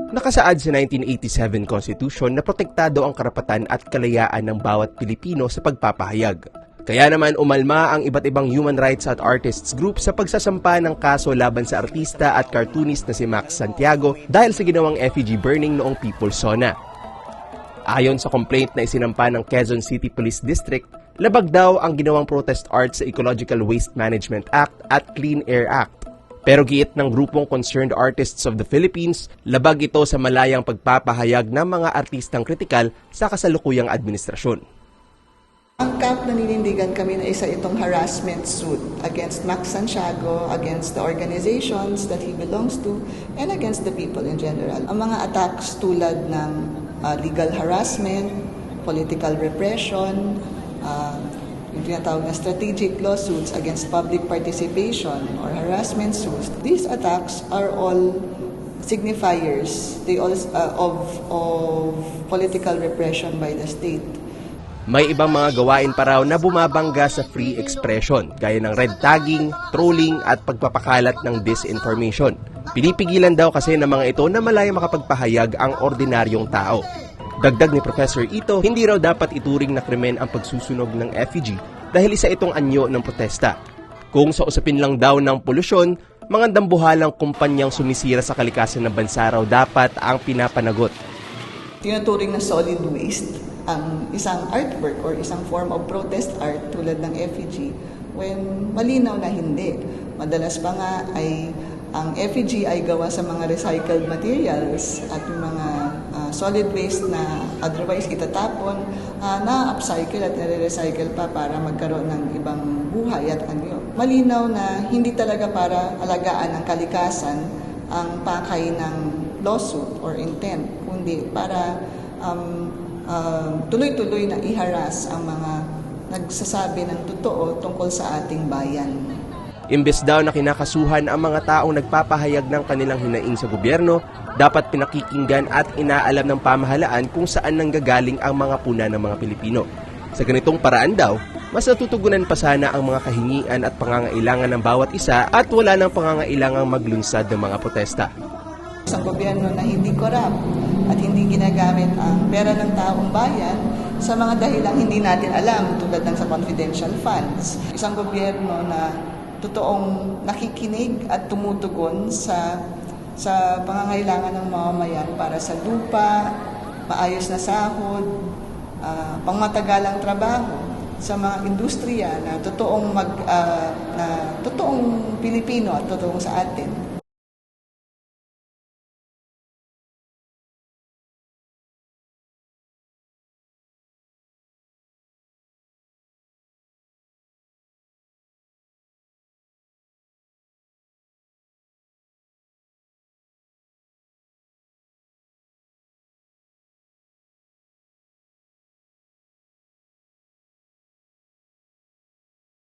Nakasaad sa 1987 Constitution na protektado ang karapatan at kalayaan ng bawat Pilipino sa pagpapahayag. Kaya naman umalma ang iba't ibang human rights at artists group sa pagsasampa ng kaso laban sa artista at cartoonist na si Max Santiago dahil sa ginawang effigy burning noong People's Sona. Ayon sa complaint na isinampa ng Quezon City Police District, labag daw ang ginawang protest art sa Ecological Waste Management Act at Clean Air Act. Pero giit ng grupong Concerned Artists of the Philippines, labag ito sa malayang pagpapahayag ng mga artistang kritikal sa kasalukuyang administrasyon. Ang camp naninindigan kami na isa itong harassment suit against Max Santiago, against the organizations that he belongs to, and against the people in general. Ang mga attacks tulad ng legal harassment, political repression, yung tinatawag na strategic lawsuits against public participation or harassment suits. These attacks are all signifiers of political repression by the state. May ibang mga gawain pa raw na bumabangga sa free expression, gaya ng red tagging, trolling at pagpapakalat ng disinformation. Pinipigilan daw kasi ng mga ito na malaya makapagpahayag ang ordinaryong tao. Dagdag ni Professor Ito, hindi raw dapat ituring na krimen ang pagsusunog ng effigy dahil isa itong anyo ng protesta. Kung sa usapin lang daw ng polusyon, mga dambuhalang kumpanyang sumisira sa kalikasan ng bansa raw dapat ang pinapanagot. Tinuturing na solid waste ang isang artwork or isang form of protest art tulad ng effigy when malinaw na hindi. Madalas pa nga ay ang effigy ay gawa sa mga recycled materials at yung mga solid waste na otherwise itatapon, na-upcycle at nare-recycle pa para magkaroon ng ibang buhay at anyo. Malinaw na hindi talaga para alagaan ang kalikasan ang pakay ng lawsuit or intent, kundi para tuloy-tuloy na iharas ang mga nagsasabi ng totoo tungkol sa ating bayan. Imbes daw na kinakasuhan ang mga taong nagpapahayag ng kanilang hinaing sa gobyerno, dapat pinakikinggan at inaalam ng pamahalaan kung saan nanggagaling ang mga puna ng mga Pilipino. Sa ganitong paraan daw, mas natutugunan pa sana ang mga kahingian at pangangailangan ng bawat isa at wala nang pangangailangang maglunsad ng mga protesta. Isang gobyerno na hindi corrupt at hindi ginagamit ang pera ng taong bayan sa mga dahilang hindi natin alam tulad ng sa confidential funds. Isang gobyerno na totoong nakikinig at tumutugon sa pangangailangan ng mamamayan para sa lupa, maayos na sahod, pangmatagalang trabaho sa mga industriya na totoong Pilipino at totoong sa atin.